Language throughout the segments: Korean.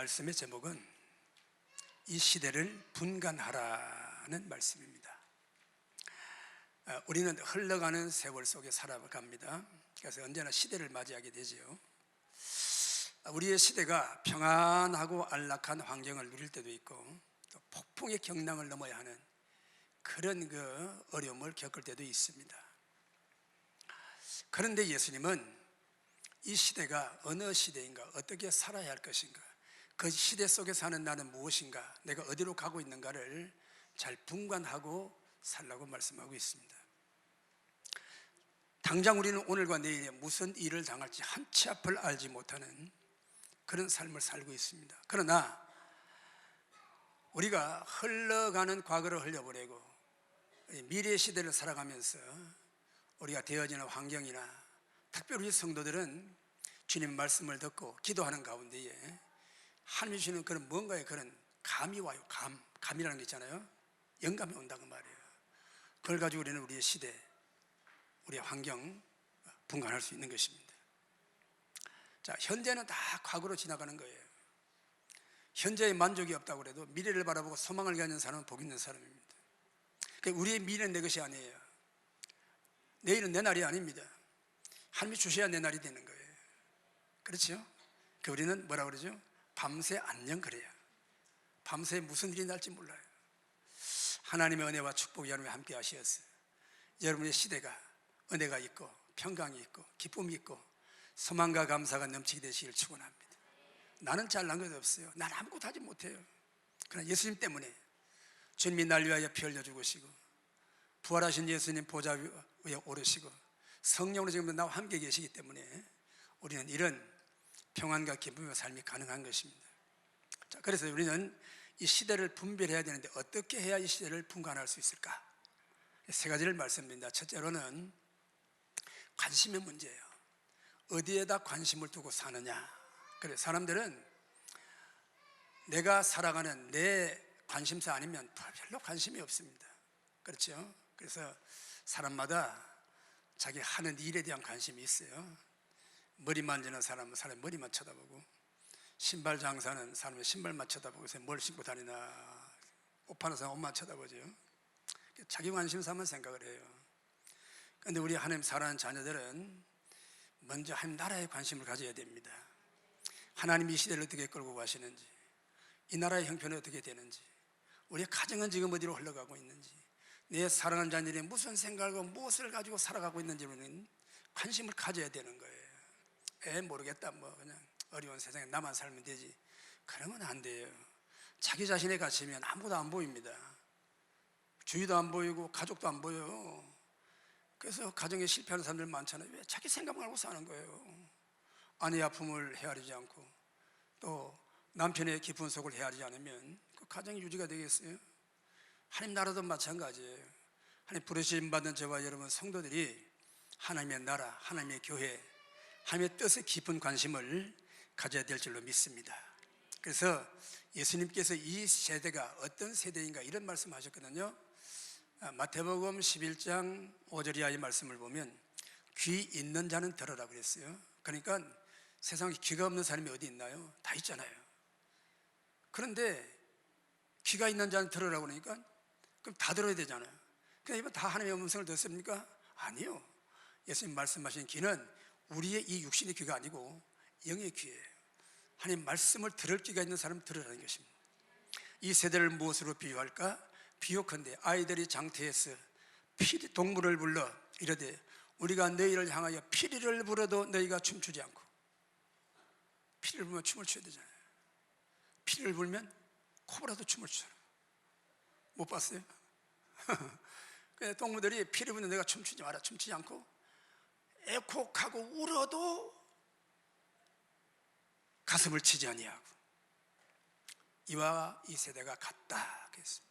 말씀의 제목은 이 시대를 분간하라는 말씀입니다. 우리는 흘러가는 세월 속에 살아갑니다. 그래서 언제나 시대를 맞이하게 되지요. 우리의 시대가 평안하고 안락한 환경을 누릴 때도 있고 또 폭풍의 경랑을 넘어야 하는 그런 어려움을 겪을 때도 있습니다. 그런데 예수님은 이 시대가 어느 시대인가, 어떻게 살아야 할 것인가, 그 시대 속에 사는 나는 무엇인가, 내가 어디로 가고 있는가를 잘 분간하고 살라고 말씀하고 있습니다. 당장 우리는 오늘과 내일에 무슨 일을 당할지 한 치 앞을 알지 못하는 그런 삶을 살고 있습니다. 그러나 우리가 흘러가는 과거를 흘려보내고 미래 시대를 살아가면서 우리가 되어지는 환경이나 특별히 우리 성도들은 주님 말씀을 듣고 기도하는 가운데에 하나님이 주시는 그런 뭔가의 그런 감이 와요. 감이라는 게 있잖아요. 영감이 온다고 말이에요. 그걸 가지고 우리는 우리의 시대, 우리의 환경 분간할 수 있는 것입니다. 자, 현재는 다 과거로 지나가는 거예요. 현재에 만족이 없다고 해도 미래를 바라보고 소망을 갖는 사람은 복 있는 사람입니다. 그러니까 우리의 미래는 내 것이 아니에요. 내일은 내 날이 아닙니다. 하나님이 주셔야 내 날이 되는 거예요. 그렇죠? 우리는 뭐라 그러죠? 밤새 안녕 그래요. 밤새 무슨 일이 날지 몰라요. 하나님의 은혜와 축복이 여러분과 함께 하시었어요. 여러분의 시대가 은혜가 있고 평강이 있고 기쁨이 있고 소망과 감사가 넘치게 되시길 축원합니다. 나는 잘난 것 없어요. 난 아무것도 하지 못해요. 그러나 예수님 때문에 주님이 날 위하여 피 흘려 죽으시고 부활하신 예수님 보좌 위에 오르시고 성령으로 지금 나와 함께 계시기 때문에 우리는 이런 평안과 기쁨의 삶이 가능한 것입니다. 자, 그래서 우리는 이 시대를 분별해야 되는데 어떻게 해야 이 시대를 분간할 수 있을까? 세 가지를 말씀드립니다. 첫째로는 관심의 문제예요. 어디에다 관심을 두고 사느냐. 그래, 사람들은 내가 살아가는 내 관심사 아니면 별로 관심이 없습니다. 그렇죠? 그래서 사람마다 자기 하는 일에 대한 관심이 있어요. 머리 만지는 사람은 사람의 머리만 쳐다보고, 신발 장사는 사람의 신발만 쳐다보고, 그래서 뭘 신고 다니나, 옷 파는 사람 옷만 쳐다보죠. 자기 관심사만 생각을 해요. 그런데 우리 하나님 사랑하는 자녀들은 먼저 하나님 나라에 관심을 가져야 됩니다. 하나님이 이 시대를 어떻게 끌고 가시는지, 이 나라의 형편이 어떻게 되는지, 우리의 가정은 지금 어디로 흘러가고 있는지, 내 사랑하는 자녀들이 무슨 생각과 무엇을 가지고 살아가고 있는지는 관심을 가져야 되는 거예요. 모르겠다, 그냥 어려운 세상에 나만 살면 되지, 그러면 안 돼요. 자기 자신에 갇히면 아무것도 안 보입니다. 주위도 안 보이고 가족도 안 보여요. 그래서 가정에 실패하는 사람들 많잖아요. 왜 자기 생각만 하고 사는 거예요. 아내의 아픔을 헤아리지 않고 또 남편의 깊은 속을 헤아리지 않으면 그 가정이 유지가 되겠어요? 하나님 나라도 마찬가지예요. 하나님 부르심 받은 저와 여러분 성도들이 하나님의 나라, 하나님의 교회, 하나님의 뜻에 깊은 관심을 가져야 될 줄로 믿습니다. 그래서 예수님께서 이 세대가 어떤 세대인가 이런 말씀하셨거든요. 마태복음 11장 5절 이하의 말씀을 보면 귀 있는 자는 들으라 그랬어요. 그러니까 세상에 귀가 없는 사람이 어디 있나요? 다 있잖아요. 그런데 귀가 있는 자는 들으라고 그러니까 그럼 다 들어야 되잖아요. 그럼 이번 다 하나님의 음성을 듣습니까? 아니요. 예수님 말씀하신 귀는 우리의 이 육신의 귀가 아니고 영의 귀예요. 하나님 말씀을 들을 귀가 있는 사람은 들으라는 것입니다. 이 세대를 무엇으로 비유할까? 비유컨대 아이들이 장터에서 동물을 불러 이르되 우리가 너희를 향하여 피리를 불어도 너희가 춤추지 않고, 피리를 불면 춤을 춰야 되잖아요. 피리를 불면 코브라도 춤을 추잖아요. 못 봤어요? 동물들이 피를 불면 내가 춤추지 마라, 춤추지 않고 애곡하고 울어도 가슴을 치지 아니하고, 이와 이 세대가 같다 그랬습니다.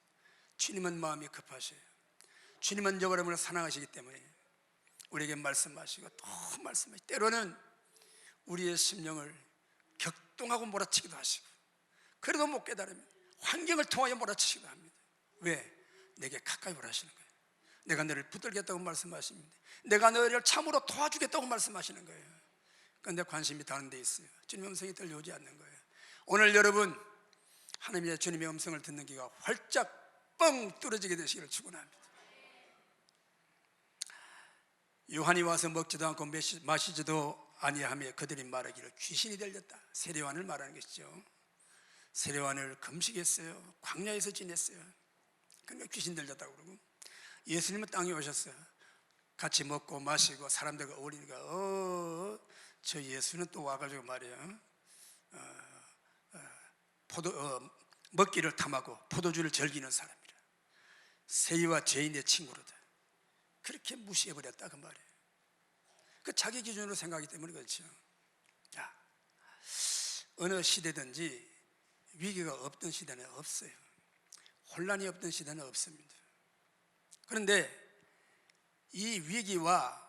주님은 마음이 급하셔요. 주님은 여러분을 사랑하시기 때문에 우리에게 말씀하시고 또 말씀하시고, 때로는 우리의 심령을 격동하고 몰아치기도 하시고, 그래도 못 깨달으면 환경을 통하여 몰아치기도 합니다. 왜? 내게 가까이 오라 하시는 거예요. 내가 너를 붙들겠다고 말씀하십니다. 내가 너를 참으로 도와주겠다고 말씀하시는 거예요. 그런데 관심이 다른 데 있어요. 주님 음성이 들려오지 않는 거예요. 오늘 여러분 하나님의 주님의 음성을 듣는 귀가 활짝 뻥 뚫어지게 되시기를 축원합니다. 요한이 와서 먹지도 않고 마시지도 아니하며 그들이 말하기를 귀신이 들렸다. 세례요한을 말하는 것이죠. 세례요한을 금식했어요. 광야에서 지냈어요. 그러니까 귀신 들렸다고 그러고, 예수님은 땅에 오셨어요. 같이 먹고 마시고 사람들과 어울리니까 저 예수는 또 와가지고 말이에요, 먹기를 탐하고 포도주를 즐기는 사람이라, 세리와 죄인의 친구로다. 그렇게 무시해버렸다 그 말이에요. 그 자기 기준으로 생각하기 때문에 그렇죠. 자, 어느 시대든지 위기가 없던 시대는 없어요. 혼란이 없던 시대는 없습니다. 그런데 이 위기와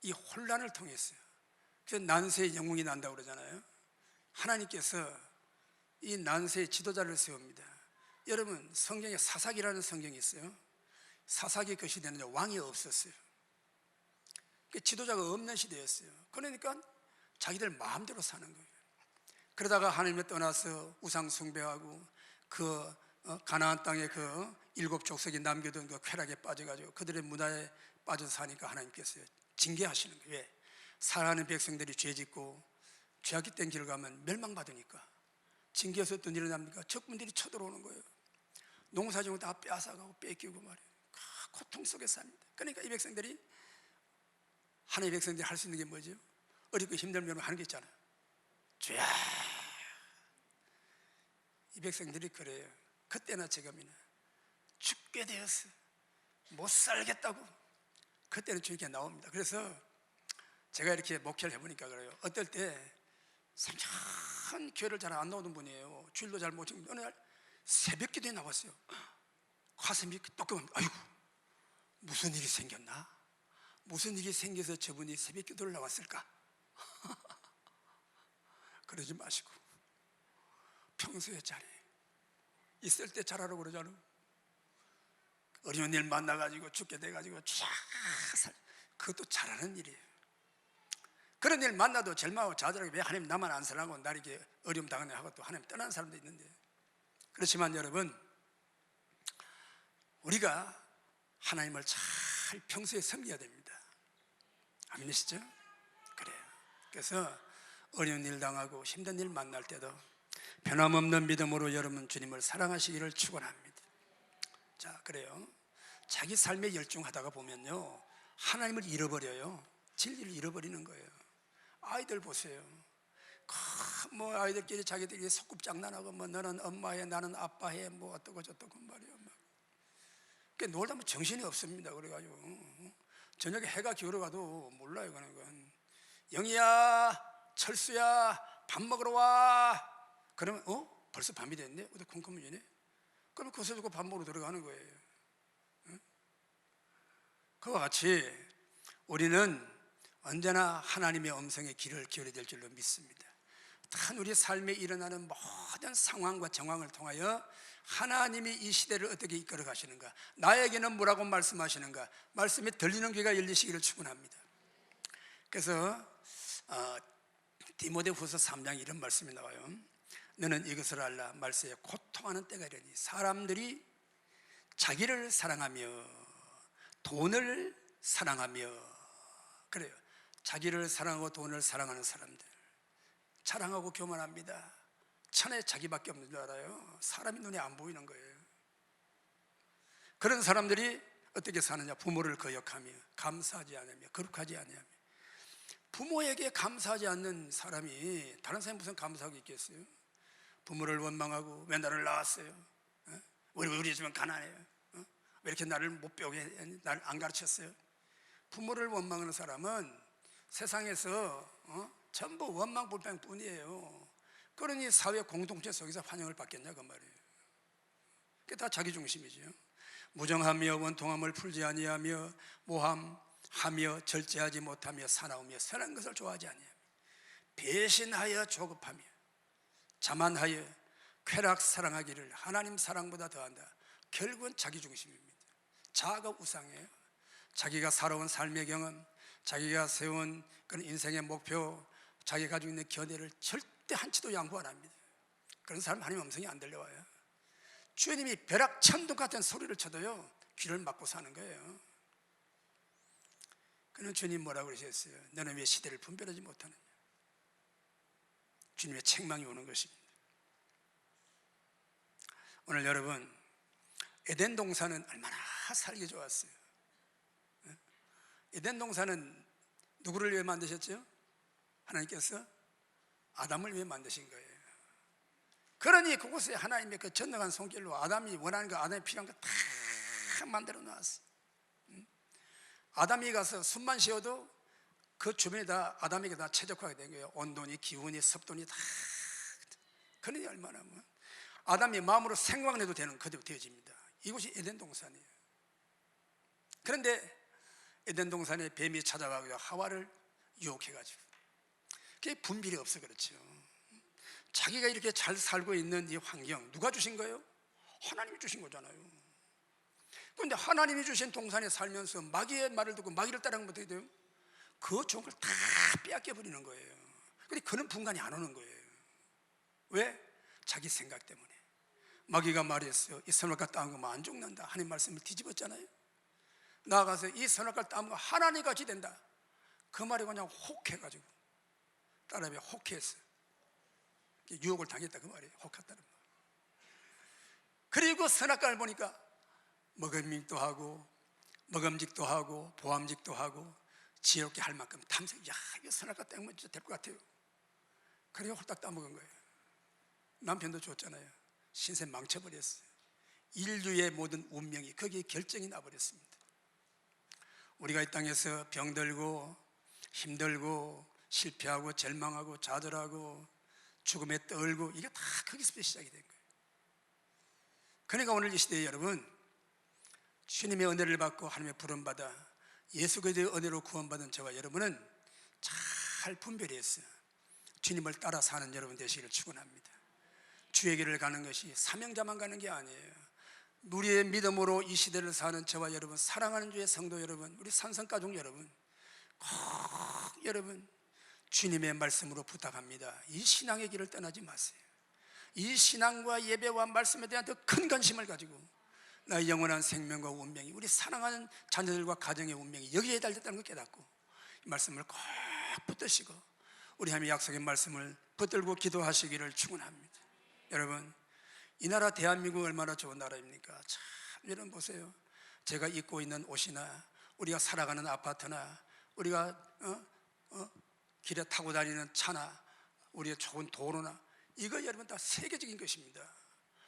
이 혼란을 통해서요, 그래서 난세의 영웅이 난다고 그러잖아요. 하나님께서 이 난세의 지도자를 세웁니다. 여러분, 성경에 사사기라는 성경이 있어요. 사사기 그 시대는 왕이 없었어요. 지도자가 없는 시대였어요. 그러니까 자기들 마음대로 사는 거예요. 그러다가 하나님을 떠나서 우상 숭배하고 그 가나안 땅에 그 7 족속이 남겨둔 그 쾌락에 빠져가지고 그들의 문화에 빠져서 사니까 하나님께서 징계하시는 거예요. 왜? 살아가는 백성들이 죄짓고 죄악된 길을 가면 멸망받으니까 징계해서 어떤 일이 납니까? 적군들이 쳐들어오는 거예요. 농사지을 다 빼앗아가고 뺏기고 말이에요. 고통 속에 삽니다. 그러니까 이 백성들이, 하나님의 백성들이 할 수 있는 게 뭐죠? 어렵고 힘들면 하는 게 있잖아요. 죄야. 이 백성들이 그래요. 그때나 지금이나 죽게 되었어, 못 살겠다고 그때는 주님께 나옵니다. 그래서 제가 이렇게 목회를 해보니까 그래요. 어떨 때 삼천 교회를 잘 안 나오던 분이에요. 주일도 잘 못 지키는데 어느 날 새벽 기도에 나왔어요. 가슴이 뜨거운, 아이고 무슨 일이 생겼나? 무슨 일이 생겨서 저분이 새벽 기도를 나왔을까? 그러지 마시고 평소에 잘해. 있을 때 잘하라고 그러잖아. 어려운 일 만나가지고 죽게 돼가지고 그것도 잘하는 일이에요. 그런 일 만나도 절망하고 좌절하고 왜 하나님 나만 안 사랑하고 나 이렇게 어려움 당하냐 하고 또 하나님 떠나는 사람도 있는데, 그렇지만 여러분, 우리가 하나님을 잘 평소에 섬겨야 됩니다. 안 믿으시죠? 그래요. 그래서 어려운 일 당하고 힘든 일 만날 때도 변함없는 믿음으로 여러분 주님을 사랑하시기를 축원합니다. 자, 그래요. 자기 삶에 열중하다가 보면요, 하나님을 잃어버려요. 진리를 잃어버리는 거예요. 아이들 보세요. 뭐 아이들끼리 자기들끼리 소꿉장난하고 뭐 너는 엄마해 나는 아빠해 뭐 어떠고 저떠고 말이에요. 놀다 보면 정신이 없습니다. 그래가지고 저녁에 해가 기울어가도 몰라요. 그건 영희야, 철수야, 밥 먹으러 와. 그러면 벌써 밤이 됐네? 어디 컴컴이네? 그러면 그것을 두고 밥 먹으러 들어가는 거예요. 그와 같이 우리는 언제나 하나님의 음성에 귀를 기울여야 될 줄로 믿습니다. 단 우리 삶에 일어나는 모든 상황과 정황을 통하여 하나님이 이 시대를 어떻게 이끌어 가시는가, 나에게는 뭐라고 말씀하시는가, 말씀에 들리는 귀가 열리시기를 축원합니다. 그래서 디모데후서 3장 이런 말씀이 나와요. 너는 이것을 알라, 말세에 고통하는 때가 이르니 사람들이 자기를 사랑하며 돈을 사랑하며, 그래요. 자기를 사랑하고 돈을 사랑하는 사람들 자랑하고 교만합니다. 천에 자기밖에 없는 줄 알아요. 사람이 눈에 안 보이는 거예요. 그런 사람들이 어떻게 사느냐? 부모를 거역하며 감사하지 않으며 거룩하지 않으며. 부모에게 감사하지 않는 사람이 다른 사람이 무슨 감사하고 있겠어요? 부모를 원망하고 왜 나를 낳았어요? 왜 우리 집은 가난해요? 왜 이렇게 나를 못 배우게 나를 안 가르쳤어요? 부모를 원망하는 사람은 세상에서 전부 원망 불평 뿐이에요. 그러니 사회 공동체 속에서 환영을 받겠냐 그 말이에요. 그게 다 자기 중심이죠. 무정하며 원통함을 풀지 아니하며 모함하며 절제하지 못하며 사나우며 선한 것을 좋아하지 아니하며 배신하여 조급하며 자만하여 쾌락 사랑하기를 하나님 사랑보다 더한다. 결국은 자기 중심입니다. 자아가 우상이에요. 자기가 살아온 삶의 경험, 자기가 세운 그런 인생의 목표, 자기가 가지고 있는 견해를 절대 한치도 양보 안 합니다. 그런 사람 하나님 음성이 안 들려와요. 주님이 벼락천둥 같은 소리를 쳐도요 귀를 막고 사는 거예요. 그는 주님 뭐라고 그러셨어요? 너는 왜 시대를 분별하지 못하느냐? 주님의 책망이 오는 것입니다. 오늘 여러분, 에덴 동산은 얼마나 살기 좋았어요. 에덴 동산은 누구를 위해 만드셨죠? 하나님께서 아담을 위해 만드신 거예요. 그러니 그곳에 하나님의 그 전능한 손길로 아담이 원하는 거, 아담이 필요한 거 다 만들어 놨어요. 아담이 가서 숨만 쉬어도 그 주변이 다 아담에게 다 최적화가 된 거예요. 온도니 기온이 습도니 다. 그러니 얼마나 뭐 아담이 마음으로 생각만 해도 되는 그대로 되어집니다. 이곳이 에덴 동산이에요. 그런데 에덴 동산에 뱀이 찾아가고 하와를 유혹해가지고 그게 분별이 없어 그렇죠. 자기가 이렇게 잘 살고 있는 이 환경 누가 주신 거예요? 하나님이 주신 거잖아요. 그런데 하나님이 주신 동산에 살면서 마귀의 말을 듣고 마귀를 따라가면 어떻게 돼요? 그 좋은 걸 다 빼앗겨 버리는 거예요. 그런데 그는 분간이 안 오는 거예요. 왜? 자기 생각 때문에. 마귀가 말했어요. 이 선악과 따먹으면 안 죽는다. 하나님 말씀을 뒤집었잖아요. 나아가서 이 선악과 따먹으면 하나님 같이 된다. 그 말이 그냥 혹해가지고 따라하며 혹했어요. 유혹을 당했다 그 말이에요. 혹했다는 말. 그리고 선악과를 보니까 먹음직도 하고 먹음직도 하고 보암직도 하고 지혜롭게 할 만큼 탐색. 야, 이거 선악과 따먹으면 진짜 될 것 같아요. 그래서 홀딱 따먹은 거예요. 남편도 줬잖아요. 신세 망쳐버렸어요. 인류의 모든 운명이 거기에 결정이 나버렸습니다. 우리가 이 땅에서 병들고 힘들고 실패하고 절망하고 좌절하고 죽음에 떨고 이게 다 거기서부터 시작이 된 거예요. 그러니까 오늘 이 시대에 여러분, 주님의 은혜를 받고 하나님의 부름받아 예수 그리스도의 은혜로 구원받은 저와 여러분은 잘 분별해서 주님을 따라 사는 여러분 되시기를 축원합니다. 주의 길을 가는 것이 사명자만 가는 게 아니에요. 우리의 믿음으로 이 시대를 사는 저와 여러분, 사랑하는 주의 성도 여러분, 우리 산성가족 여러분, 꼭 여러분 주님의 말씀으로 부탁합니다. 이 신앙의 길을 떠나지 마세요. 이 신앙과 예배와 말씀에 대한 더 큰 관심을 가지고 나의 영원한 생명과 운명이, 우리 사랑하는 자녀들과 가정의 운명이 여기에 달렸다는 걸 깨닫고 이 말씀을 꼭 붙드시고 우리 하나님의 약속의 말씀을 붙들고 기도하시기를 축원합니다. 여러분, 이 나라 대한민국 얼마나 좋은 나라입니까? 참, 여러분 보세요. 제가 입고 있는 옷이나 우리가 살아가는 아파트나 우리가 길에 타고 다니는 차나 우리의 좋은 도로나 이거 여러분 다 세계적인 것입니다.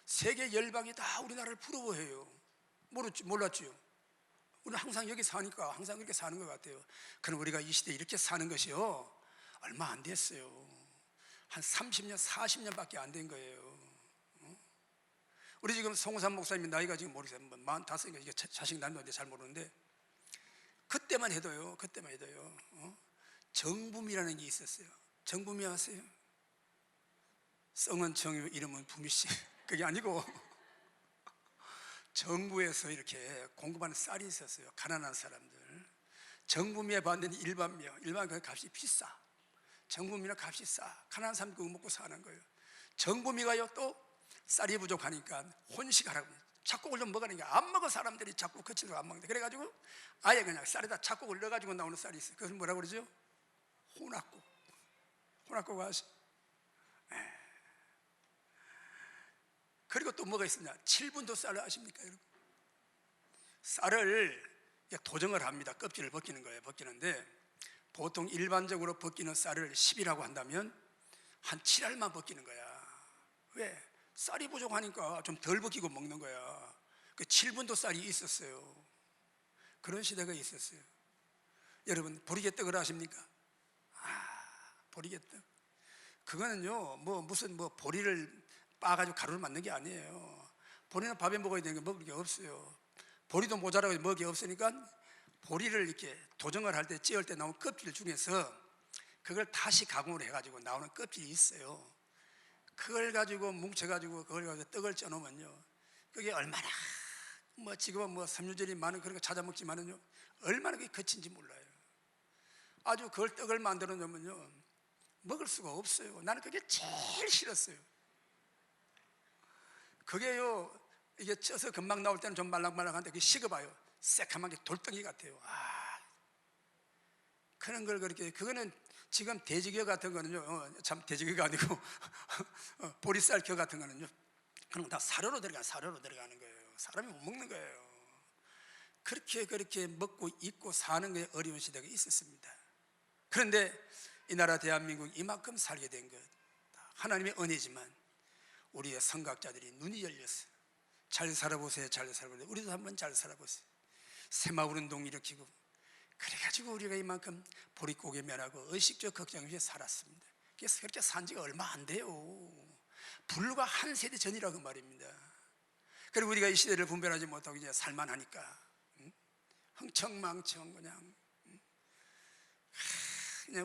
세계 열방이 다 우리나라를 부러워해요. 몰랐죠? 우리는 항상 여기 사니까 항상 그렇게 사는 것 같아요. 그럼 우리가 이 시대에 이렇게 사는 것이요 얼마 안 됐어요. 한 30년 40년밖에 안 된 거예요. 우리 지금 송산 목사님 나이가 지금 모르겠어요. 45인가 이게 자식 낳는데 잘 모르는데 그때만 해도요 정부미라는 게 있었어요. 정부미 아세요? 성은 정유, 이름은 부미씨. 그게 아니고 정부에서 이렇게 공급하는 쌀이 있었어요. 가난한 사람들. 정부미에 받는 일반미요. 일반미 값이 비싸. 정부미는 값이 싸. 가난한 사람 그거 먹고 사는 거예요. 정부미가요 또 쌀이 부족하니까 혼식하라고 작곡을 좀 먹으니까 안 먹어. 사람들이 자꾸 거칠고 안 먹는데 그래가지고 아예 그냥 쌀에다 작곡을 넣어가지고 나오는 쌀이 있어요. 그것을 뭐라고 그러죠? 혼합국. 혼합국 아시? 그리고 또 뭐가 있습니다. 7분도 쌀을 아십니까 여러분? 쌀을 도정을 합니다. 껍질을 벗기는 거예요. 벗기는데 보통 일반적으로 벗기는 쌀을 10이라고 한다면 한 7알만 벗기는 거야. 왜? 쌀이 부족하니까 좀 덜 벗기고 먹는 거야. 그 7분도 쌀이 있었어요. 그런 시대가 있었어요. 여러분 보리개떡을 아십니까? 보리개떡. 그거는요 무슨 보리를 빻아가지고 가루를 만든 게 아니에요. 보리는 밥에 먹어야 되는 게 먹을 게 없어요. 보리도 모자라고 먹을 게 없으니까 보리를 이렇게 도정을 할 때 찌을 때 나온 껍질 중에서 그걸 다시 가공을 해가지고 나오는 껍질이 있어요. 그걸 가지고 뭉쳐가지고 그걸 가지고 떡을 쪄놓으면요 그게 얼마나 지금은 섬유질이 많은 그런 거 찾아 먹지만은요 얼마나 그게 거친지 몰라요. 아주 그걸 떡을 만들어 놓으면요 먹을 수가 없어요. 나는 그게 제일 싫었어요. 그게요, 이게 쪄서 금방 나올 때는 좀 말랑말랑한데 그게 식어봐요. 새카만 게 돌덩이 같아요. 그런 걸 그렇게, 그거는 지금 돼지겨 같은 거는요, 참 돼지겨가 아니고 보리쌀겨 같은 거는요, 그런 거 다 사료로 들어가는 거예요. 사람이 못 먹는 거예요. 그렇게 먹고 입고 사는 게 어려운 시대가 있었습니다. 그런데 이 나라 대한민국 이만큼 살게 된 것, 하나님의 은혜지만 우리의 선각자들이 눈이 열렸어요. 잘 살아보세요. 잘 살아보세요. 우리도 한번 잘 살아보세요. 새마을운동 일으키고, 그래가지고 우리가 이만큼 보릿고개 면하고 의식적 걱정 없이 살았습니다. 그래서 그렇게 산 지가 얼마 안 돼요. 불과 한 세대 전이라고 말입니다. 그리고 우리가 이 시대를 분별하지 못하고 이제 살만하니까 흥청망청 그냥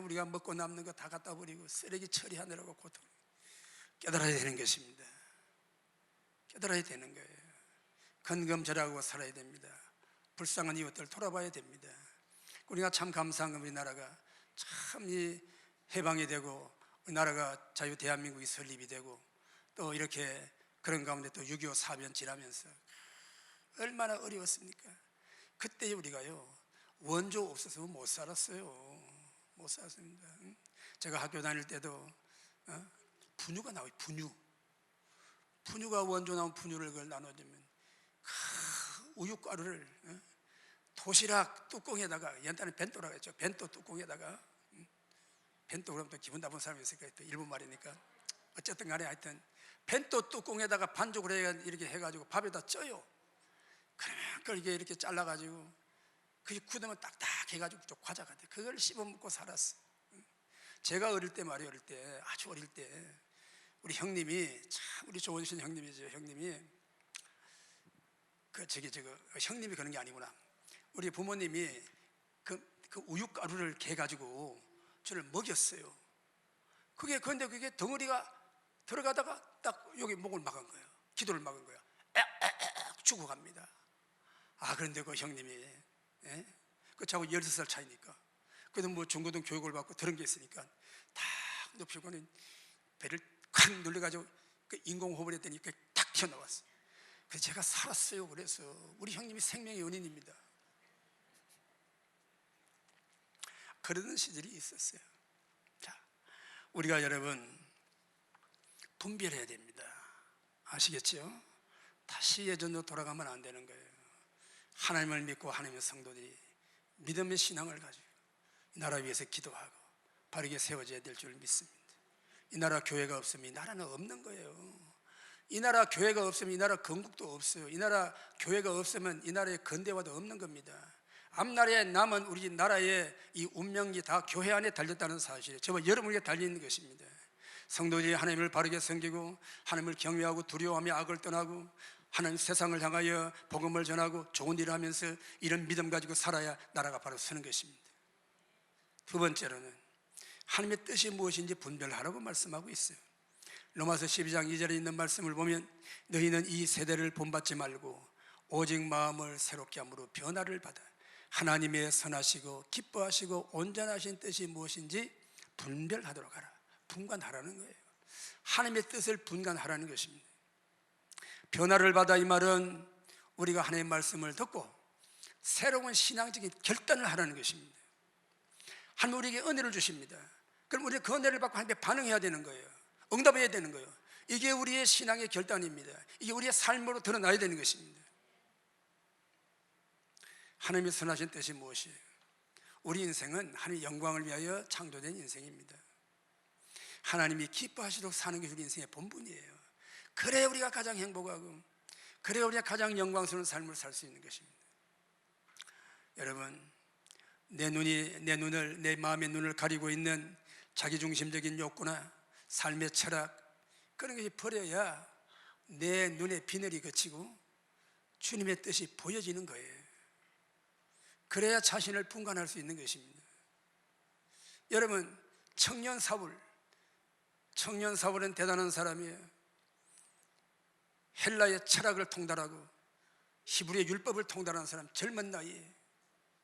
우리가 먹고 남는 거 다 갖다 버리고 쓰레기 처리하느라고 고통. 깨달아야 되는 것입니다. 깨달아야 되는 거예요. 건금절하고 살아야 됩니다. 불쌍한 이웃들 돌아봐야 됩니다. 우리가 참 감사한 건 우리나라가 참 이 해방이 되고 우리나라가 자유 대한민국이 설립이 되고 또 이렇게 그런 가운데 또 6.25 사변 지나면서 얼마나 어려웠습니까? 그때 우리가요, 원조 없어서 못 살았어요. 못 살았습니다. 제가 학교 다닐 때도 분유가 나와요. 분유가 원조 나온 분유를 그걸 나눠주면 우유가루를 도시락 뚜껑에다가, 옛날에 벤또라고 했죠. 벤또 뚜껑에다가, 벤또 그러면 또 기분 나쁜 사람이 있을 거예요. 또 일본 말이니까. 어쨌든 간에 하여튼 벤또 뚜껑에다가 반죽을 이렇게 해가지고 밥에다 쪄요. 그러면 그걸 이렇게 잘라가지고 그게 굳으면 딱딱해가지고 좀 과자 같아. 그걸 씹어 먹고 살았어. 제가 어릴 때 말이에요. 아주 어릴 때 우리 형님이, 참 우리 조원신 형님이죠. 형님이 형님이 그런 게 아니구나. 우리 부모님이 그 우유가루를 개가지고 저를 먹였어요. 그런데 그게 덩어리가 들어가다가 딱 여기 목을 막은 거예요. 기도를 막은 거예요. 죽어갑니다. 그런데 그 형님이, 그 저하고 16살 차이니까, 그래도 뭐 중고등 교육을 받고 들은 게 있으니까 탁 눕히고는 배를 콱 눌러가지고 그 인공호흡을 했더니 탁 튀어나왔어. 그래서 제가 살았어요. 그래서 우리 형님이 생명의 연인입니다. 그러던 시절이 있었어요. 자, 우리가 여러분 분별해야 됩니다. 아시겠죠? 다시 예전으로 돌아가면 안 되는 거예요. 하나님을 믿고 하나님의 성도들이 믿음의 신앙을 가지고 이 나라 위해서 기도하고 바르게 세워져야 될 줄 믿습니다. 이 나라 교회가 없으면 이 나라는 없는 거예요. 이 나라 교회가 없으면 이 나라 건국도 없어요. 이 나라 교회가 없으면 이 나라의 근대화도 없는 겁니다. 앞날에 남은 우리 나라의 이 운명이 다 교회 안에 달렸다는 사실에 저와 여러분에게 달려있는 것입니다. 성도들이 하나님을 바르게 섬기고 하나님을 경외하고 두려워하며 악을 떠나고 하나님 세상을 향하여 복음을 전하고 좋은 일을 하면서 이런 믿음 가지고 살아야 나라가 바로 서는 것입니다. 두 번째로는 하나님의 뜻이 무엇인지 분별하라고 말씀하고 있어요. 로마서 12장 2절에 있는 말씀을 보면 너희는 이 세대를 본받지 말고 오직 마음을 새롭게 함으로 변화를 받아 하나님의 선하시고 기뻐하시고 온전하신 뜻이 무엇인지 분별하도록 하라. 분간하라는 거예요. 하나님의 뜻을 분간하라는 것입니다. 변화를 받아 이 말은 우리가 하나님의 말씀을 듣고 새로운 신앙적인 결단을 하라는 것입니다. 하나님 우리에게 은혜를 주십니다. 그럼 우리가 그 은혜를 받고 하나님께 반응해야 되는 거예요. 응답해야 되는 거예요. 이게 우리의 신앙의 결단입니다. 이게 우리의 삶으로 드러나야 되는 것입니다. 하나님의 선하신 뜻이 무엇이에요? 우리 인생은 하나님의 영광을 위하여 창조된 인생입니다. 하나님이 기뻐하시도록 사는 게 우리 인생의 본분이에요. 그래야 우리가 가장 행복하고 그래야 우리가 가장 영광스러운 삶을 살 수 있는 것입니다. 여러분, 내 마음의 눈을 가리고 있는 자기중심적인 욕구나 삶의 철학, 그런 것이 버려야 내 눈의 비늘이 그치고 주님의 뜻이 보여지는 거예요. 그래야 자신을 분간할 수 있는 것입니다. 여러분, 청년 사울은 대단한 사람이에요. 헬라의 철학을 통달하고 히브리의 율법을 통달하는 사람, 젊은 나이에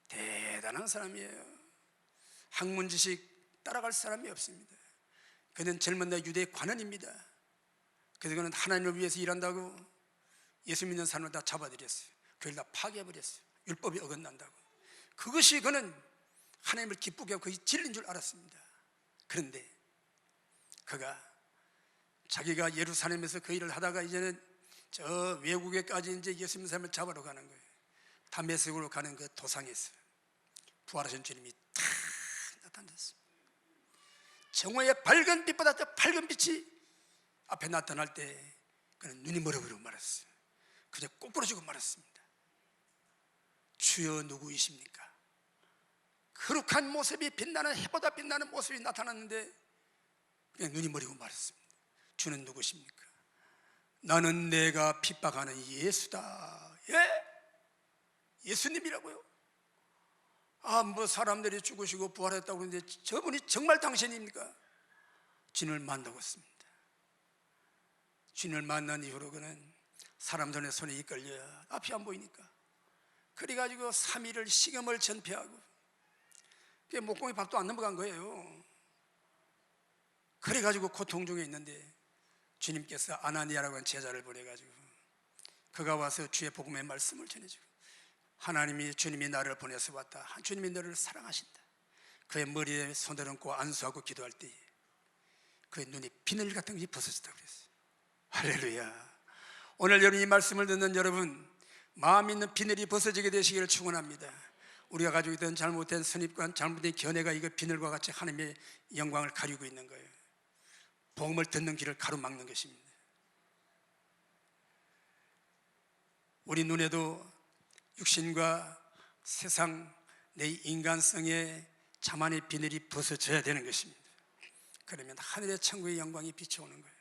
대단한 사람이에요. 학문 지식 따라갈 사람이 없습니다. 그는 젊은 나이 유대의 관원입니다. 그래서 그는 하나님을 위해서 일한다고 예수 믿는 사람을 다 잡아들였어요. 교회를 다 파괴해버렸어요. 율법이 어긋난다고. 그것이 그는 하나님을 기쁘게 하고 그것이 진리인 줄 알았습니다. 그런데 그가 자기가 예루살렘에서 그 일을 하다가 이제는 저 외국에까지 이제 예수 믿는 사람을 잡으러 가는 거예요. 다메섹으로 가는 그 도상에서 부활하신 주님이 탁 나타났습니다. 정오의 밝은 빛보다 더 밝은 빛이 앞에 나타날 때 그는 눈이 멀어버리고 말았어요. 그냥 꼬꾸라지고 말았습니다. 주여 누구이십니까? 거룩한 모습이 빛나는 해보다 빛나는 모습이 나타났는데 그냥 눈이 멀리고 말았습니다. 주는 누구십니까? 나는 내가 핍박하는 예수다. 예? 예수님이라고요? 뭐 사람들이 죽으시고 부활했다고 그러는데 저분이 정말 당신입니까? 주님을 만나고 있습니다. 주님을 만난 이후로 그는 사람들의 손에 이끌려 앞이 안 보이니까 그래가지고 3일을 식염을 전폐하고 목공에 밥도 안 넘어간 거예요. 그래가지고 고통 중에 있는데 주님께서 아나니아라고 하는 제자를 보내가지고 그가 와서 주의 복음의 말씀을 전해주고 하나님이 주님이 나를 보내서 왔다. 주님이 너를 사랑하신다. 그의 머리에 손을 얹고 안수하고 기도할 때에 그의 눈이 비늘 같은 것이 벗어졌다고 그랬어요. 할렐루야. 오늘 여러분 이 말씀을 듣는 여러분 마음 있는 비늘이 벗어지게 되시기를 축원합니다. 우리가 가지고 있던 잘못된 선입관, 잘못된 견해가 이거 비늘과 같이 하나님의 영광을 가리고 있는 거예요. 복음을 듣는 길을 가로막는 것입니다. 우리 눈에도 육신과 세상 내 인간성의 자만의 비늘이 벗어져야 되는 것입니다. 그러면 하늘의 천국의 영광이 비춰오는 거예요.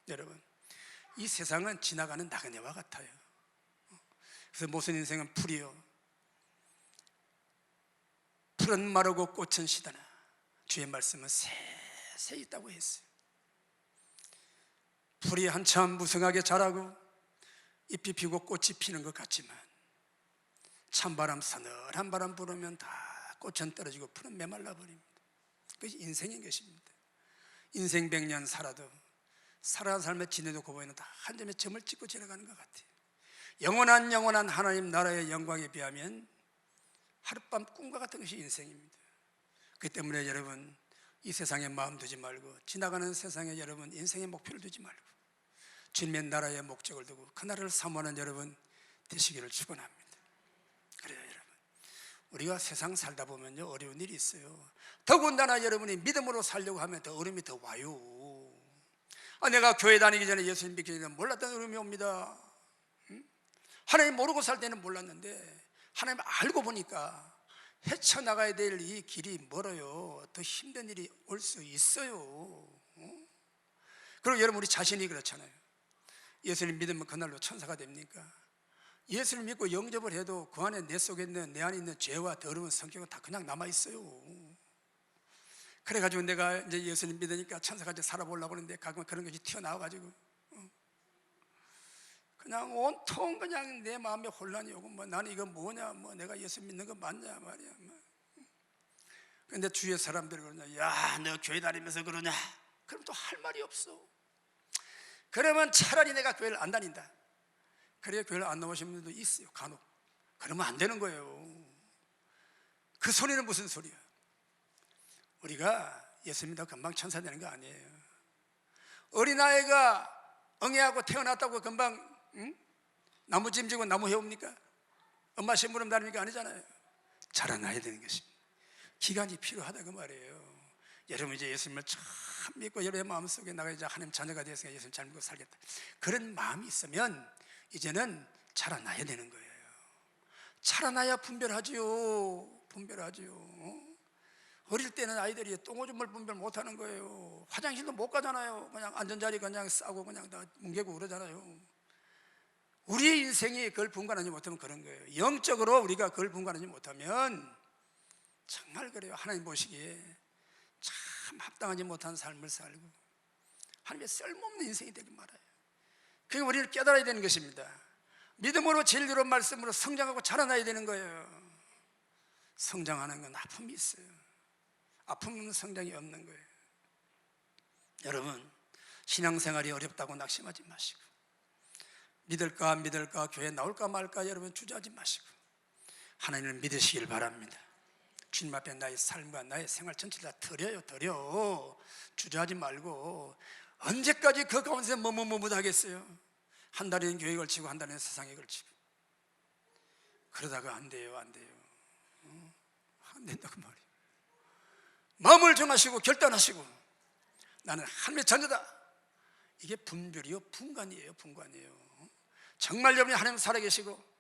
여러분 이 세상은 지나가는 나그네와 같아요. 그래서 모든 인생은 풀이요 풀은 마르고 꽃은 시다나 주의 말씀은 세세 있다고 했어요. 풀이 한참 무성하게 자라고 잎이 피고 꽃이 피는 것 같지만 찬바람 서늘한 바람 불으면 다 꽃은 떨어지고 풀은 메말라 버립니다. 그것이 인생인 것입니다. 인생 100년 살아도 살아간 삶의 지내놓고 보이는 다 한 점의 점을 찍고 지나가는 것 같아요. 영원한 하나님 나라의 영광에 비하면 하룻밤 꿈과 같은 것이 인생입니다. 그렇기 때문에 여러분 이 세상에 마음 두지 말고 지나가는 세상에 여러분 인생의 목표를 두지 말고 주님의 나라의 목적을 두고 그 나라를 사모하는 여러분 되시기를 축원합니다. 그래요 여러분 우리가 세상 살다 보면요 어려운 일이 있어요. 더군다나 여러분이 믿음으로 살려고 하면 더 어려움이 더 와요. 내가 교회 다니기 전에 예수님 믿기 전에 몰랐던 어려움이 옵니다. 하나님 모르고 살 때는 몰랐는데 하나님 알고 보니까 헤쳐나가야 될 이 길이 멀어요. 더 힘든 일이 올 수 있어요. 그리고 여러분 우리 자신이 그렇잖아요. 예수님 믿으면 그날로 천사가 됩니까? 예수를 믿고 영접을 해도 그 안에 내 속에 있는 내 안에 있는 죄와 더러운 성격은 다 그냥 남아있어요. 그래가지고 내가 이제 예수님 믿으니까 천사같이 살아보려고 하는데 가끔 그런 것이 튀어나와가지고 그냥 온통 그냥 내 마음에 혼란이 오고 뭐 나는 이거 뭐냐 뭐 내가 예수 믿는 거 맞냐 말이야. 그런데 주위의 사람들이 그러냐 야 너 교회 다니면서 그러냐 그럼 또 할 말이 없어. 그러면 차라리 내가 교회를 안 다닌다. 그래야 교회를 안 나오시는 분들도 있어요 간혹. 그러면 안 되는 거예요. 그 소리는 무슨 소리야. 우리가 예수 믿다고 금방 천사 되는 거 아니에요. 어린아이가 응애하고 태어났다고 금방 나무 짐지고 나무 해옵니까? 엄마 심부름 다닙니까? 아니잖아요. 자라나야 되는 것입니다. 기간이 필요하다 그 말이에요. 여러분 이제 예수님을 참 믿고 여러분의 마음속에 나가 이제 하나님 자녀가 되었으니까 예수님 잘 믿고 살겠다 그런 마음이 있으면 이제는 자라나야 되는 거예요. 자라나야 분별하지요. 어릴 때는 아이들이 똥오줌을 분별 못하는 거예요. 화장실도 못 가잖아요. 그냥 앉은 자리 그냥 싸고 그냥 다 뭉개고 그러잖아요. 우리의 인생이 그걸 분간하지 못하면 그런 거예요. 영적으로 우리가 그걸 분간하지 못하면 정말 그래요. 하나님 보시기에 참 합당하지 못한 삶을 살고 하나님의 쓸모없는 인생이 되기 말아요. 그게 우리는 깨달아야 되는 것입니다. 믿음으로 진리로 말씀으로 성장하고 자라나야 되는 거예요. 성장하는 건 아픔이 있어요. 아픔 없는 성장이 없는 거예요. 여러분 신앙생활이 어렵다고 낙심하지 마시고 믿을까 안 믿을까, 교회 나올까 말까, 여러분 주저하지 마시고 하나님을 믿으시길 바랍니다. 주님 앞에 나의 삶과 나의 생활 전체를 다 드려. 주저하지 말고 언제까지 그 가운데서 머뭇머뭇하겠어요? 한 달에는 교회에 걸치고 한 달에는 세상에 걸치고 그러다가 안 돼요. 안 된다고 말이에요. 마음을 정하시고 결단하시고 나는 하나님의 자녀다. 이게 분별이요 분간이에요. 정말 여러분이 하나님 살아계시고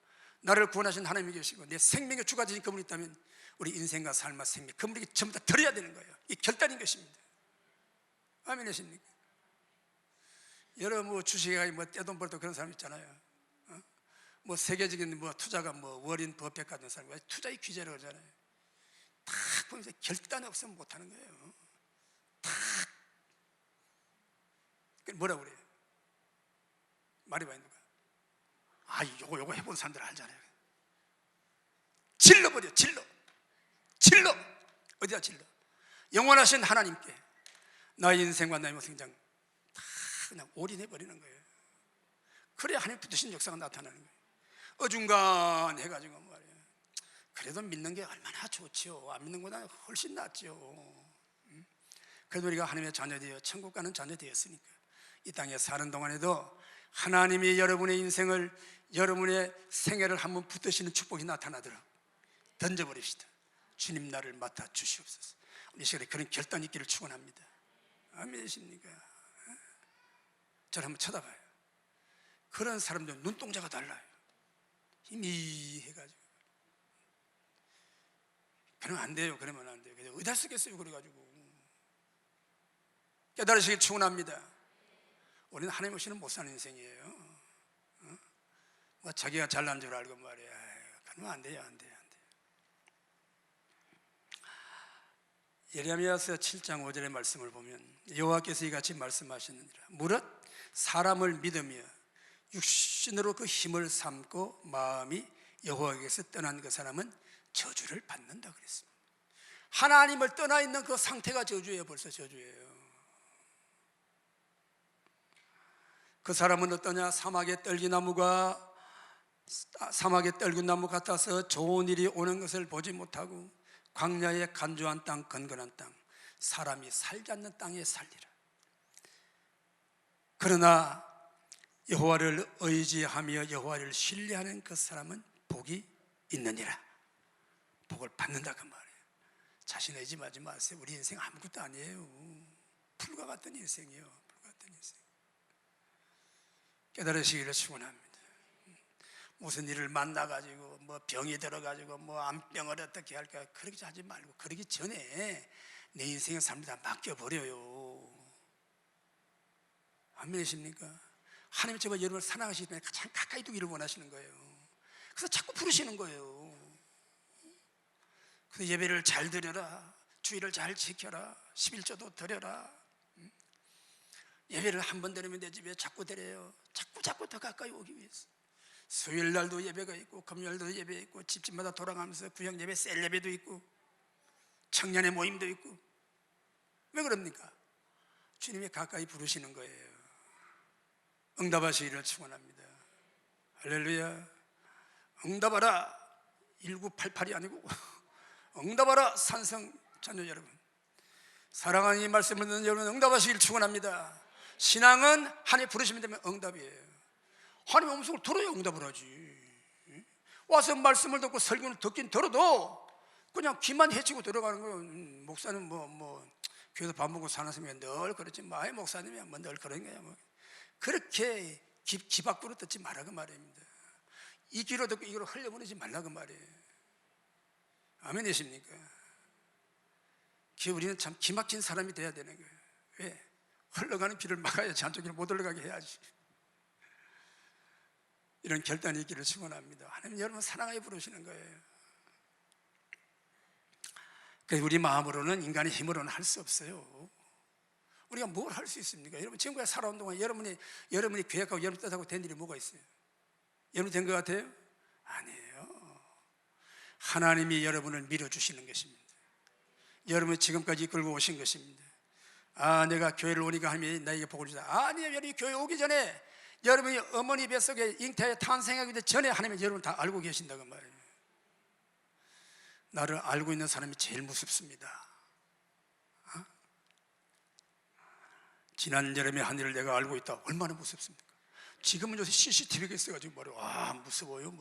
나를 구원하신 하나님이 계시고 내 생명의 주가 되신 그분이 있다면 우리 인생과 삶과 생명 그분에게 전부 다 드려야 되는 거예요. 이 결단인 것입니다. 아멘이십니까? 여러분 뭐 주식에 뭐 떼돈 벌도 그런 사람 있잖아요. 뭐 세계적인 뭐 투자가 뭐 워린 버핏 같은 사람 투자의 귀재라고 그러잖아요. 다 보면서 결단이 없으면 못하는 거예요. 다 뭐라고 그래요? 말해봐요 누가? 요거 해본 사람들 알잖아요. 질러버려. 질러. 어디다 질러? 영원하신 하나님께 나의 인생과 나의 성장 다 그냥 올인해버리는 거예요. 그래야 하나님 붙으신 역사가 나타나는 거예요. 어중간해가지고 말이에요. 그래도 믿는 게 얼마나 좋지요. 안 믿는 것보다 훨씬 낫지요. 그래도 우리가 하나님의 자녀 되어 천국 가는 자녀 되었으니까 이 땅에 사는 동안에도 하나님이 여러분의 인생을 여러분의 생애를 한번 붙드시는 축복이 나타나도록 던져버립시다. 주님 나를 맡아 주시옵소서. 우리 시간에 그런 결단이 있기를 축원합니다. 아멘이십니까? 저를 한번 쳐다봐요. 그런 사람들 눈동자가 달라요. 희미해가지고 그러면 안 돼요. 그냥 어디다 쓰겠어요. 그래가지고 깨달으시길 축원합니다. 우리는 하나님 없이는 못 사는 인생이에요. 뭐 자기가 잘난 줄 알고 말이야. 그러면 안 돼요. 예레미야서 7장 5절의 말씀을 보면 여호와께서 이같이 말씀하시느니라. 무릇 사람을 믿으며 육신으로 그 힘을 삼고 마음이 여호와께서 떠난 그 사람은 저주를 받는다 그랬습니다. 하나님을 떠나 있는 그 상태가 저주예요. 벌써 저주예요. 그 사람은 어떠냐? 사막의 떨기나무 같아서 좋은 일이 오는 것을 보지 못하고 광야의 간조한 땅, 건건한 땅, 사람이 살지 않는 땅에 살리라. 그러나 여호와를 의지하며 여호와를 신뢰하는 그 사람은 복이 있느니라. 복을 받는다 그 말이에요. 자신 의지하지 마세요. 우리 인생 아무것도 아니에요. 풀과 같은 인생이에요. 깨달으시기를 축원합니다. 무슨 일을 만나가지고 뭐 병이 들어가지고 뭐 암병을 어떻게 할까 그렇게 하지 말고 그러기 전에 내 인생의 삶을 다 맡겨버려요. 아멘이십니까? 하나님 정말 여러분을 사랑하시기 때문에 가장 가까이 두기를 원하시는 거예요. 그래서 자꾸 부르시는 거예요. 그래서 예배를 잘 드려라, 주일을 잘 지켜라, 11조도 드려라. 예배를 한 번 드리면 되지 왜 자꾸 드려요? 자꾸 더 가까이 오기 위해서. 수요일 날도 예배가 있고 금요일도 예배 있고 집집마다 돌아가면서 구역 예배, 셀 예배도 있고 청년의 모임도 있고. 왜 그럽니까? 주님이 가까이 부르시는 거예요. 응답하시기를 축원합니다. 할렐루야. 응답하라 1988이 아니고 응답하라 산성 자녀 여러분, 사랑하는 이 말씀을 듣는 여러분 응답하시기를 축원합니다. 신앙은 하나님 부르시면 되면 응답이에요. 하나님의 음성을 들어야 응답을 하지. 와서 말씀을 듣고 설교를 듣긴 들어도 그냥 귀만 헤치고 들어가는 거예요. 목사는 뭐 교회에서 밥 먹고 사는 사람이 늘 그렇지 뭐 아예 목사님이 뭐 늘 그런 거야 뭐. 그렇게 귀 밖으로 듣지 말라 그 말입니다. 이 귀로 듣고 이 귀로 흘려보내지 말라 그 말이에요. 아멘이십니까? 우리는 참 기막힌 사람이 돼야 되는 거예요. 왜? 흘러가는 비를 막아야지 한쪽으로 못 흘러가게 해야지. 이런 결단이 있기를 축원합니다. 하나님 여러분 사랑하여 부르시는 거예요. 그래서 우리 마음으로는 인간의 힘으로는 할 수 없어요. 우리가 뭘 할 수 있습니까? 여러분 지금까지 살아온 동안 여러분이 계획하고 여러분 뜻하고 된 일이 뭐가 있어요? 여러분 된 것 같아요? 아니에요. 하나님이 여러분을 밀어주시는 것입니다. 여러분이 지금까지 이끌고 오신 것입니다. 내가 교회를 오니까 하나님이 나에게 복을 주다. 아니에요. 여러분이 교회 오기 전에 여러분이 어머니 뱃속에 잉태에 탄생하기 전에 하나님은 여러분 다 알고 계신다고 말이에요. 나를 알고 있는 사람이 제일 무섭습니다. 지난 여름에 한 일을 내가 알고 있다. 얼마나 무섭습니까? 지금은 요새 CCTV가 있어가지고 말이에요. 와, 무서워요.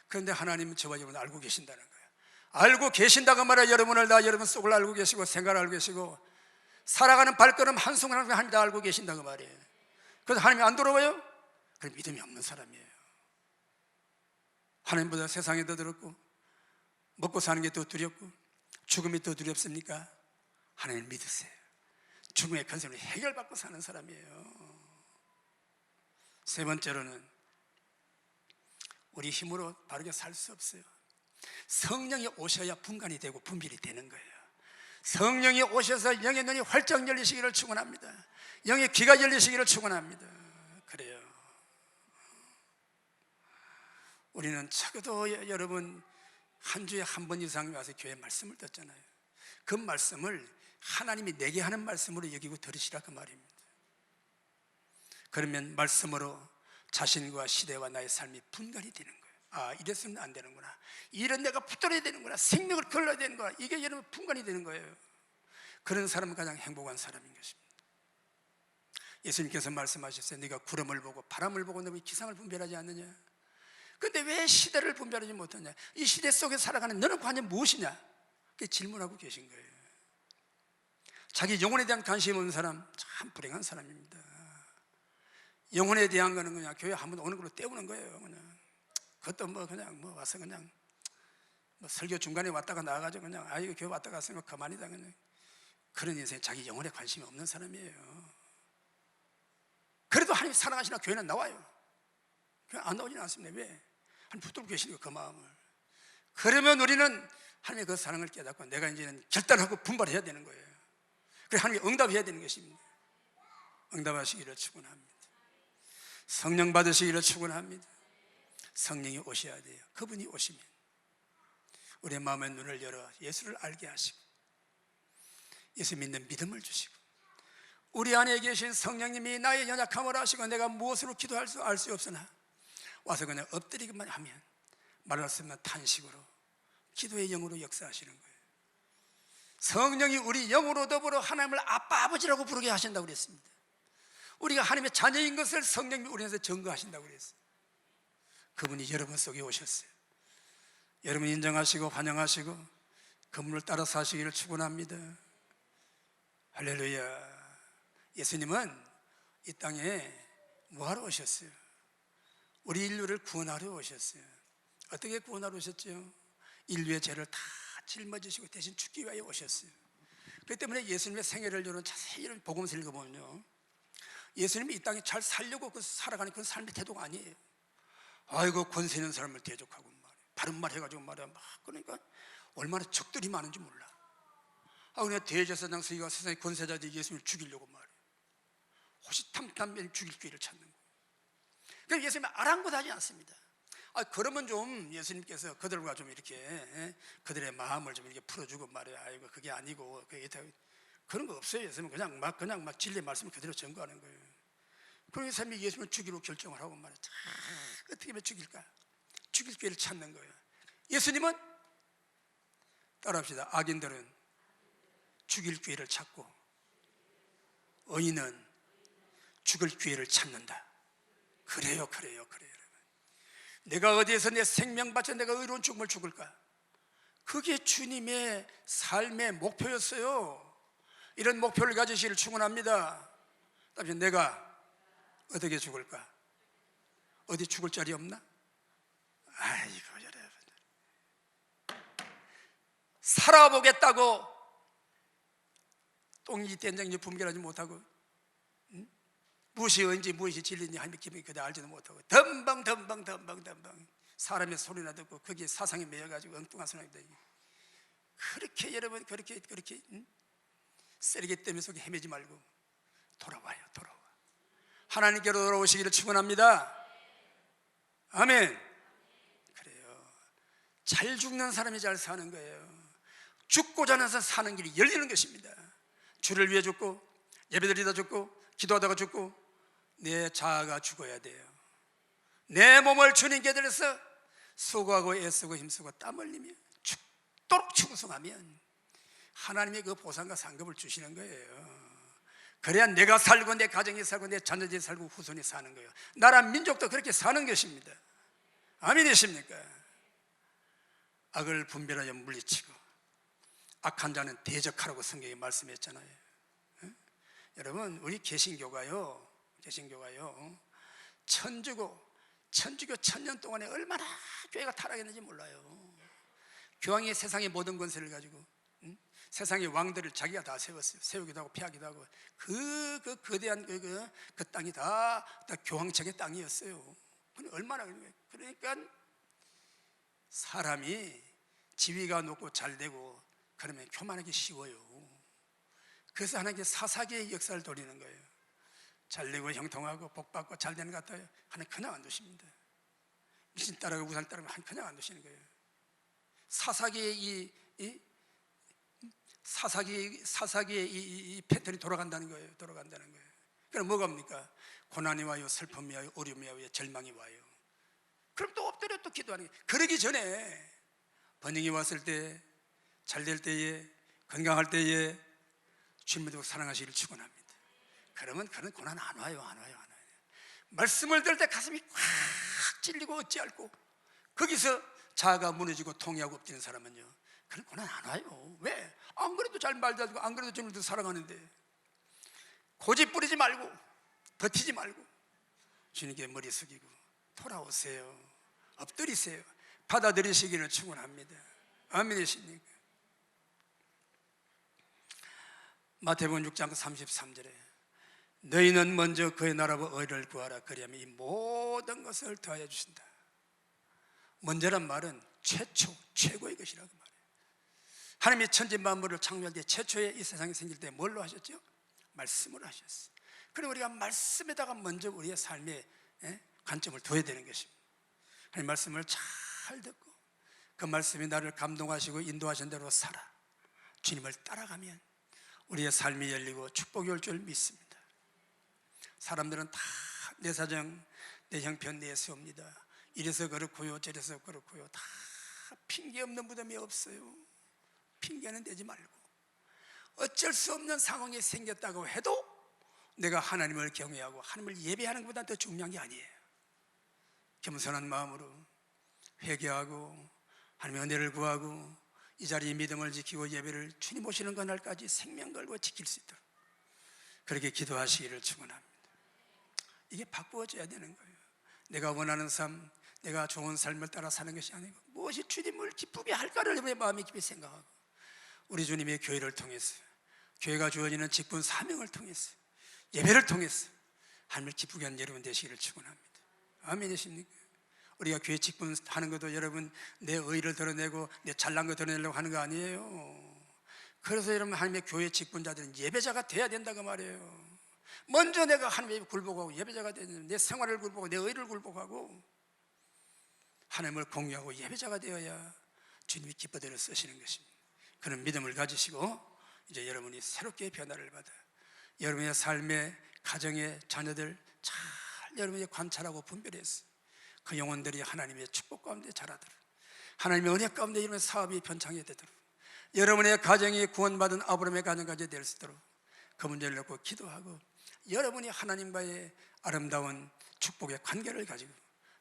그런데 하나님은 저와 여러분을 알고 계신다는 거예요. 알고 계신다고 말이에요. 여러분을 다 여러분 속을 알고 계시고 생각을 알고 계시고 살아가는 발걸음 한순간 하나님 다 알고 계신다고 말이에요. 그래서 하나님이 안 돌아와요? 그럼 믿음이 없는 사람이에요. 하나님보다 세상이 더 두렵고 먹고 사는 게 더 두렵고 죽음이 더 두렵습니까? 하나님을 믿으세요. 죽음의 컨셉을 해결받고 사는 사람이에요. 세 번째로는 우리 힘으로 바르게 살 수 없어요. 성령이 오셔야 분간이 되고 분별이 되는 거예요. 성령이 오셔서 영의 눈이 활짝 열리시기를 축원합니다. 영의 귀가 열리시기를 축원합니다. 그래요. 우리는 적어도 여러분 한 주에 한 번 이상 와서 교회 말씀을 듣잖아요. 그 말씀을 하나님이 내게 하는 말씀으로 여기고 들으시라 그 말입니다. 그러면 말씀으로 자신과 시대와 나의 삶이 분간이 되는 거예요. 아, 이랬으면 안 되는구나. 이런 내가 붙들어야 되는구나. 생명을 걸러야 되는구나. 이게 여러분 분간이 되는 거예요. 그런 사람은 가장 행복한 사람인 것입니다. 예수님께서 말씀하셨어요. 네가 구름을 보고 바람을 보고 너희 기상을 분별하지 않느냐. 그런데 왜 시대를 분별하지 못하냐. 이 시대 속에 살아가는 너는 과연 무엇이냐. 그렇게 질문하고 계신 거예요. 자기 영혼에 대한 관심이 없는 사람 참 불행한 사람입니다. 영혼에 대한 거는 그냥 교회 한번 오는 걸로 때우는 거예요. 그냥 그것도 그냥 와서 그냥 설교 중간에 왔다가 나와가지고 그냥 이거 교회 왔다 갔으면 그만이다. 그냥 그런 인생 자기 영혼에 관심이 없는 사람이에요. 그래도 하나님 사랑하시나 교회는 나와요. 그냥 안 나오지는 않습니다. 왜? 하나님 붙들고 계시니까 그 마음을. 그러면 우리는 하나님의 그 사랑을 깨닫고 내가 이제는 결단하고 분발해야 되는 거예요. 그래서 하나님이 응답해야 되는 것입니다. 응답하시기를 축원합니다. 성령 받으시기를 축원합니다. 성령이 오셔야 돼요. 그분이 오시면 우리의 마음의 눈을 열어 예수를 알게 하시고 예수 믿는 믿음을 주시고 우리 안에 계신 성령님이 나의 연약함을 아시고 내가 무엇으로 기도할 수 알 수 없으나 와서 그냥 엎드리기만 하면 말할 수 없는 탄식으로 기도의 영으로 역사하시는 거예요. 성령이 우리 영으로 더불어 하나님을 아빠 아버지라고 부르게 하신다고 그랬습니다. 우리가 하나님의 자녀인 것을 성령님이 우리 안에서 증거하신다고 그랬어요. 그분이 여러분 속에 오셨어요. 여러분 인정하시고 환영하시고 그분을 따라 사시기를 축원합니다. 할렐루야. 예수님은 이 땅에 뭐하러 오셨어요? 우리 인류를 구원하러 오셨어요. 어떻게 구원하러 오셨죠? 인류의 죄를 다 짊어지시고 대신 죽기 위하여 오셨어요. 그렇기 때문에 예수님의 생애를 여러분 자세히 이런 복음서를 읽어보면요, 예수님이 이 땅에 잘 살려고 살아가는 그런 삶의 태도가 아니에요. 아이고 권세 있는 사람을 대적하고 말이야. 바른 말 해가지고 말이야. 그러니까 얼마나 적들이 많은지 몰라. 그냥 대제사장 서기가 세상의 권세자들이 예수님을 죽이려고 말이야. 호시탐탐 죽일 기회를 찾는 거예요. 그럼 예수님은 아랑곳하지 않습니다. 그러면 좀 예수님께서 그들과 좀 이렇게 그들의 마음을 좀 이렇게 풀어주고 말이야. 아이고 그게 아니고 그런 거 없어요. 예수님은 그냥 막 진리의 말씀을 그대로 전거하는 거예요. 그런 사람이 예수님을 죽이로 결정을 하고 말이야. 어떻게 하면 죽일까? 죽일 기회를 찾는 거예요. 예수님은 따라합시다. 악인들은 죽일 기회를 찾고 의인은 죽을 기회를 찾는다. 그래요. 내가 어디에서 내 생명 바쳐 내가 의로운 죽음을 죽을까? 그게 주님의 삶의 목표였어요. 이런 목표를 가지시기를 축원합니다. 내가 어떻게 죽을까? 어디 죽을 자리 없나? 아이고 여러분, 살아보겠다고 똥이 된장이 분별하지 못하고 무엇이 언제 무엇이 진리인지 하나님의 기분이 그대 알지도 못하고 덤벙 사람의 소리나 듣고 거기에 사상에 매여가지고 엉뚱한 소리가 있다. 그렇게 여러분 그렇게 쓰레기 때문에 속에 헤매지 말고 돌아와. 하나님께로 돌아오시기를 축원합니다. 아멘. 그래요. 잘 죽는 사람이 잘 사는 거예요. 죽고자 해서 사는 길이 열리는 것입니다. 주를 위해 죽고 예배드리다 죽고 기도하다가 죽고 내 자아가 죽어야 돼요. 내 몸을 주님께 드려서 수고하고 애쓰고 힘쓰고 땀 흘리며 죽도록 충성하면 하나님의 그 보상과 상급을 주시는 거예요. 그래야 내가 살고 내 가정이 살고 내 자녀들이 살고 후손이 사는 거예요. 나라 민족도 그렇게 사는 것입니다. 아멘이십니까? 악을 분별하여 물리치고 악한 자는 대적하라고 성경에 말씀했잖아요. 여러분, 우리 개신교가요 천주교 1000년 동안에 얼마나 교회가 타락했는지 몰라요. 교황이 세상의 모든 권세를 가지고 세상의 왕들을 자기가 다 세웠어요. 세우기도 하고 폐하기도 하고 그 거대한 그 땅이 다 교황청의 땅이었어요. 얼마나 그러니까 사람이 지위가 높고 잘 되고 그러면 교만하기 쉬워요. 그래서 하나님께 사사기의 역사를 돌리는 거예요. 잘 되고 형통하고 복받고 잘 되는 것 같아요. 하나님 그냥 안 두십니다. 미신 따라가고 우상 따라가면 하나님 그냥 안 두시는 거예요. 사사기의 이 패턴이 돌아간다는 거예요. 그럼 뭐가 옵니까? 고난이 와요, 슬픔이 와요, 어려움이 와요, 절망이 와요. 그럼 또 엎드려 또 기도하는 거예요. 그러기 전에 번영이 왔을 때, 잘 될 때에, 건강할 때에 주님을 사랑하시기를 축원합니다. 그러면 그런 고난 안 와요. 말씀을 들을 때 가슴이 꽉 찔리고 어찌할꼬 거기서 자아가 무너지고 통회하고 엎드리는 사람은요, 그런 고난 안 와요. 왜? 안 그래도 잘 말다주고 안 그래도 주님을 더 사랑하는데. 고집 부리지 말고 버티지 말고 주님께 머리 숙이고 돌아오세요. 엎드리세요. 받아들이시기를 축원합니다. 아멘이십니까? 마태복음 6장 33절에 너희는 먼저 그의 나라와 의를 구하라. 그리하면 이 모든 것을 더하여 주신다. 먼저란 말은 최고의 것이라고 말해요. 하나님이 천지 만물을 창조할 때 최초에 이 세상이 생길 때 뭘로 하셨죠? 말씀으로 하셨어요. 그럼 우리가 말씀에다가 먼저 우리의 삶의 관점을 둬야 되는 것입니다. 하나님 말씀을 잘 듣고 그 말씀이 나를 감동하시고 인도하신 대로 살아 주님을 따라가면 우리의 삶이 열리고 축복이 올 줄 믿습니다. 사람들은 다 내 사정, 내 형편 내세웁니다. 이래서 그렇고요, 저래서 그렇고요. 다 핑계 없는 무덤이 없어요. 핑계는 대지 말고 어쩔 수 없는 상황이 생겼다고 해도 내가 하나님을 경외하고 하나님을 예배하는 것보다 더 중요한 게 아니에요. 겸손한 마음으로 회개하고 하나님의 은혜를 구하고 이 자리에 믿음을 지키고 예배를 주님 오시는 그날까지 생명 걸고 지킬 수 있도록 그렇게 기도하시기를 축원합니다. 이게 바꾸어져야 되는 거예요. 내가 원하는 삶, 내가 좋은 삶을 따라 사는 것이 아니고 무엇이 주님을 기쁘게 할까를 내 마음이 깊이 생각하고 우리 주님의 교회를 통해서 교회가 주어지는 직분 사명을 통해서 예배를 통해서 하나님을 기쁘게 하는 여러분 되시기를 축원합니다. 아멘이십니까? 우리가 교회 직분 하는 것도 여러분 내 의의를 드러내고 내 잘난 거 드러내려고 하는 거 아니에요. 그래서 여러분 하나님의 교회 직분자들은 예배자가 돼야 된다고 말해요. 먼저 내가 하나님의 굴복하고 예배자가 되는 내 생활을 굴복하고 내 의를 굴복하고 하나님을 공유하고 예배자가 되어야 주님이 기뻐대로 쓰시는 것입니다. 그런 믿음을 가지시고 이제 여러분이 새롭게 변화를 받아 여러분의 삶의 가정의 자녀들 잘 여러분이 관찰하고 분별해서 그 영혼들이 하나님의 축복 가운데 자라도록 하나님의 은혜 가운데 여러분의 사업이 번창이 되도록 여러분의 가정이 구원받은 아브라함의 가정까지 될 수 있도록 그 문제를 놓고 기도하고 여러분이 하나님과의 아름다운 축복의 관계를 가지고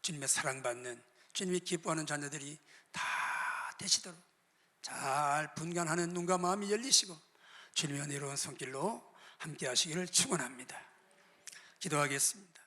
주님의 사랑받는 주님이 기뻐하는 자녀들이 다 되시도록 잘 분간하는 눈과 마음이 열리시고 주님의 은혜로운 손길로 함께 하시기를 축원합니다. 기도하겠습니다.